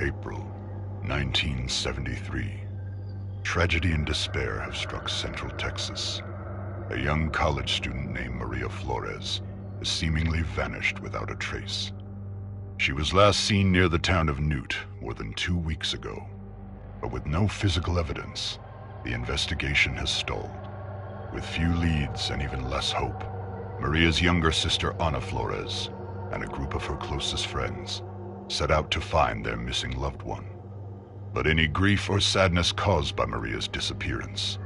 April 1973. Tragedy and despair have struck Central Texas. A young college student named Maria Flores has seemingly vanished without a trace. She was last seen near the town of Newt more than 2 weeks ago. But with no physical evidence, the investigation has stalled. With few leads and even less hope, Maria's younger sister Ana Flores and a group of her closest friends set out to find their missing loved one. But any grief or sadness caused by Maria's disappearance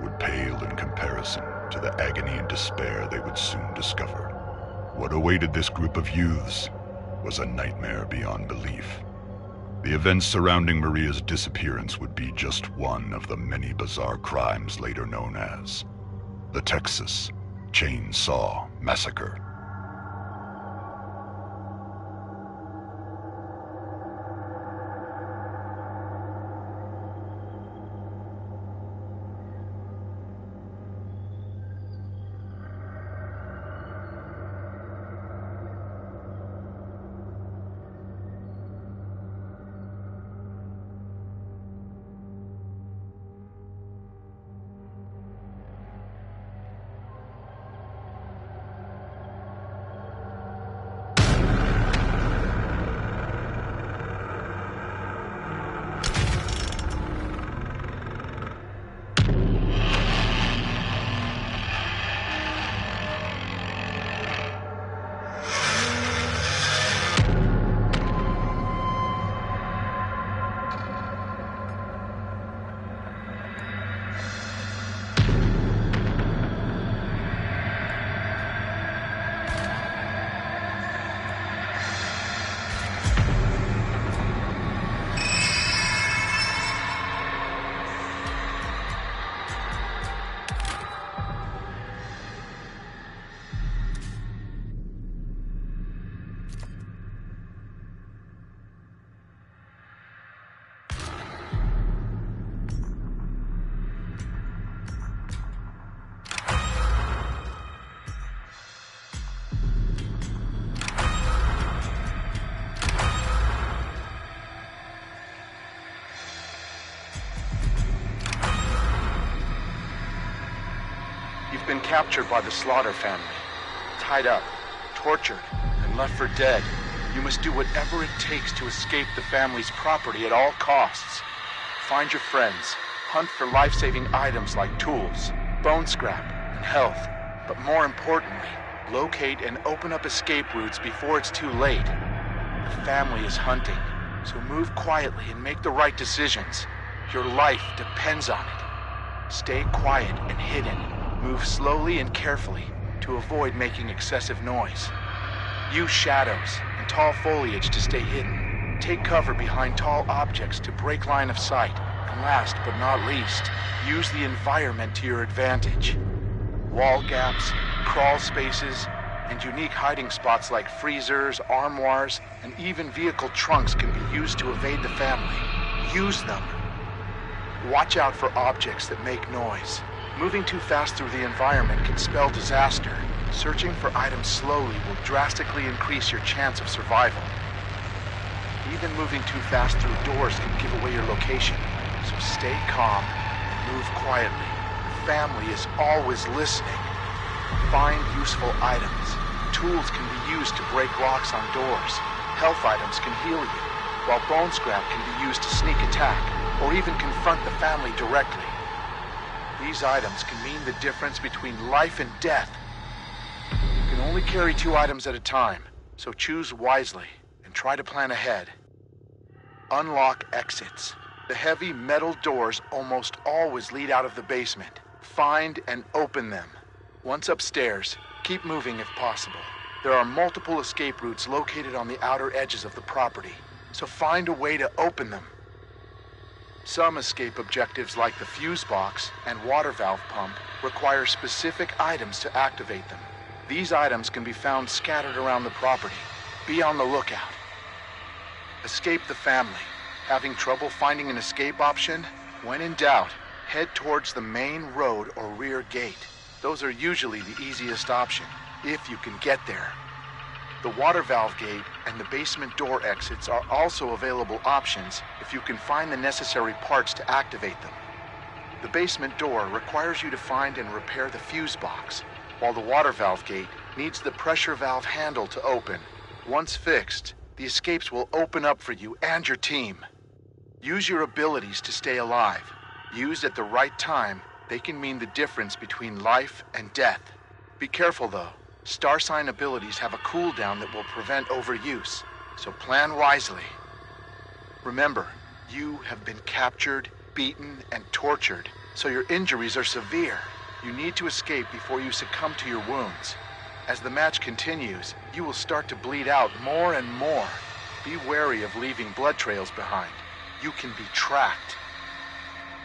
would pale in comparison to the agony and despair they would soon discover. What awaited this group of youths was a nightmare beyond belief. The events surrounding Maria's disappearance would be just one of the many bizarre crimes later known as the Texas Chainsaw Massacre. Been captured by the Slaughter family, tied up, tortured, and left for dead. You must do whatever it takes to escape the family's property at all costs. Find your friends, hunt for life-saving items like tools, bone scrap, and health. But more importantly, locate and open up escape routes before it's too late. The family is hunting, so move quietly and make the right decisions. Your life depends on it. Stay quiet and hidden. Move slowly and carefully to avoid making excessive noise. Use shadows and tall foliage to stay hidden. Take cover behind tall objects to break line of sight. And last but not least, use the environment to your advantage. Wall gaps, crawl spaces, and unique hiding spots like freezers, armoires, and even vehicle trunks can be used to evade the family. Use them. Watch out for objects that make noise. Moving too fast through the environment can spell disaster. Searching for items slowly will drastically increase your chance of survival. Even moving too fast through doors can give away your location, so stay calm and move quietly. The family is always listening. Find useful items. Tools can be used to break locks on doors. Health items can heal you, while bone scrap can be used to sneak attack, or even confront the family directly. These items can mean the difference between life and death. You can only carry 2 items at a time, so choose wisely and try to plan ahead. Unlock exits. The heavy metal doors almost always lead out of the basement. Find and open them. Once upstairs, keep moving if possible. There are multiple escape routes located on the outer edges of the property, so find a way to open them. Some escape objectives like the fuse box and water valve pump require specific items to activate them. These items can be found scattered around the property. Be on the lookout. Escape the family. Having trouble finding an escape option? When in doubt, head towards the main road or rear gate. Those are usually the easiest option, if you can get there. The water valve gate and the basement door exits are also available options if you can find the necessary parts to activate them. The basement door requires you to find and repair the fuse box, while the water valve gate needs the pressure valve handle to open. Once fixed, the escapes will open up for you and your team. Use your abilities to stay alive. Used at the right time, they can mean the difference between life and death. Be careful though. Star sign abilities have a cooldown that will prevent overuse, so plan wisely. Remember, you have been captured, beaten, and tortured, so your injuries are severe. You need to escape before you succumb to your wounds. As the match continues, you will start to bleed out more and more. Be wary of leaving blood trails behind. You can be tracked.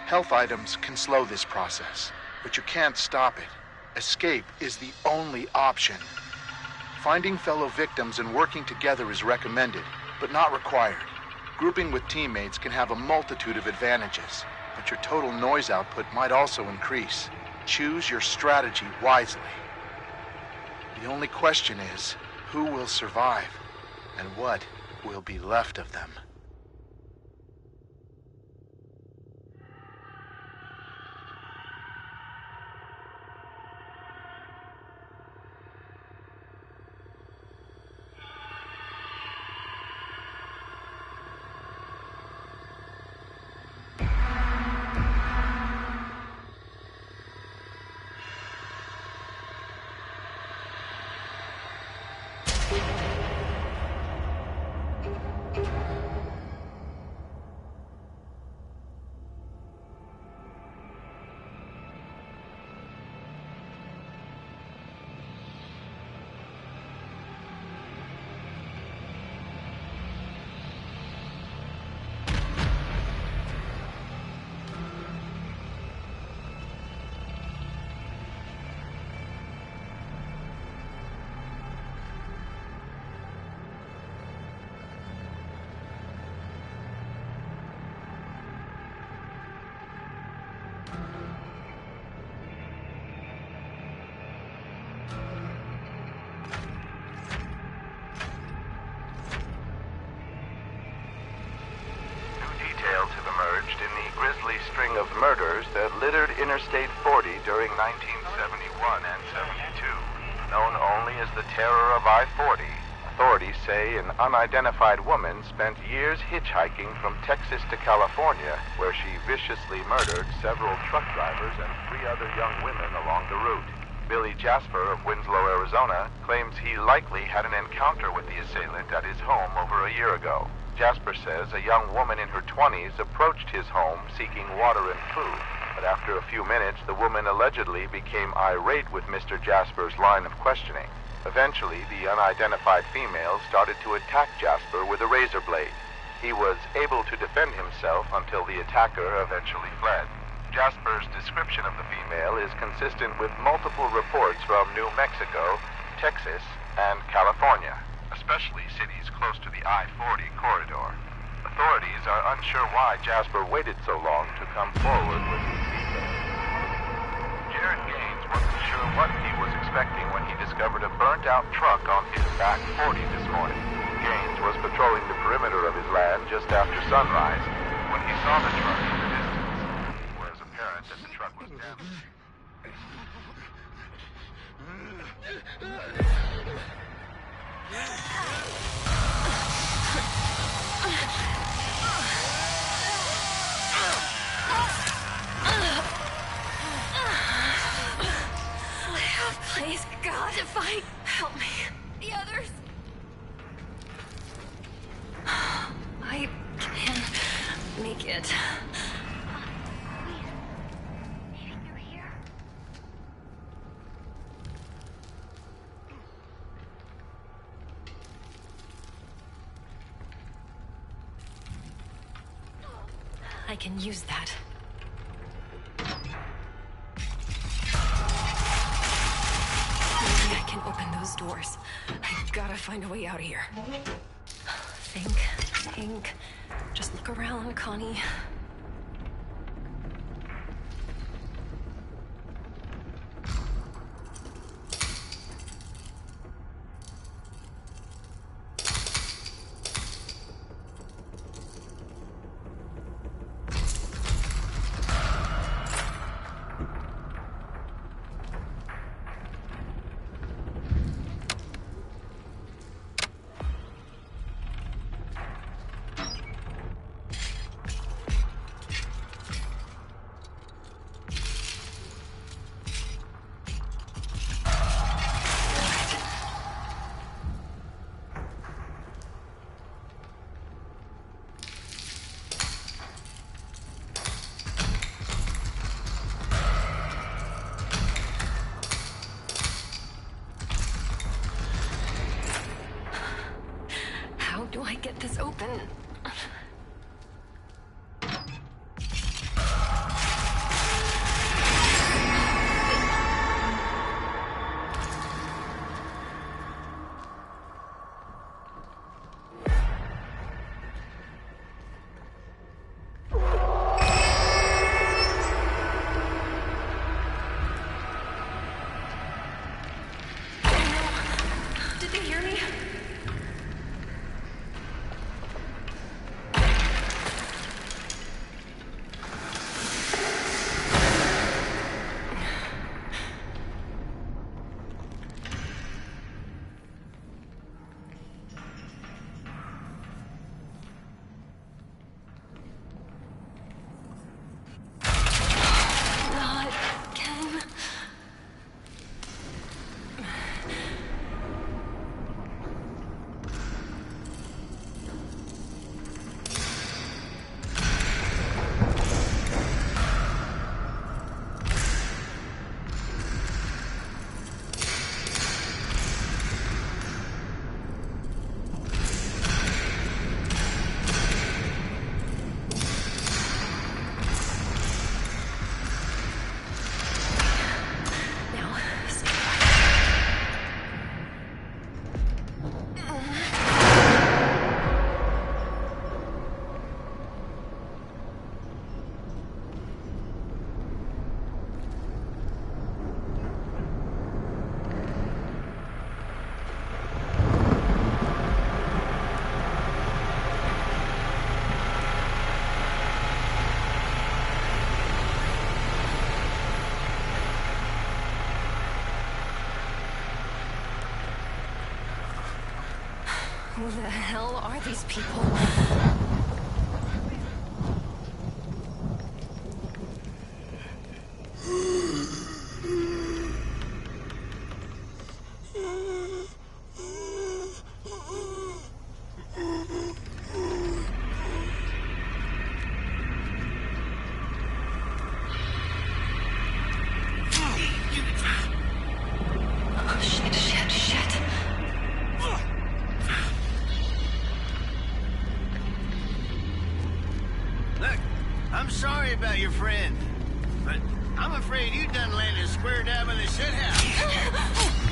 Health items can slow this process, but you can't stop it. Escape is the only option. Finding fellow victims and working together is recommended, but not required. Grouping with teammates can have a multitude of advantages, but your total noise output might also increase. Choose your strategy wisely. The only question is, who will survive, and what will be left of them? String of murders that littered Interstate 40 during 1971 and 72. Known only as the Terror of I-40, authorities say an unidentified woman spent years hitchhiking from Texas to California, where she viciously murdered several truck drivers and 3 other young women along the route. Billy Jasper of Winslow, Arizona, claims he likely had an encounter with the assailant at his home over a year ago. Jasper says a young woman in her 20s approached his home seeking water and food, but after a few minutes, the woman allegedly became irate with Mr. Jasper's line of questioning. Eventually, the unidentified female started to attack Jasper with a razor blade. He was able to defend himself until the attacker eventually fled. Jasper's description of the female is consistent with multiple reports from New Mexico, Texas, and California, especially cities close to the I-40 corridor. Authorities are unsure why Jasper waited so long to come forward with these details. Jared Gaines wasn't sure what he was expecting when he discovered a burnt-out truck on his back 40 this morning. Gaines was patrolling the perimeter of his land just after sunrise when he saw the truck in the distance. It was apparent that the truck was damaged. Please, God, if I help me. The others. I can make it. Maybe they're here. I can use that. Maybe I can open those doors. I gotta find a way out of here. Think. Just look around, Connie. Who the hell are these people? I'm sorry about your friend, but I'm afraid you done landed square dab in the shit house.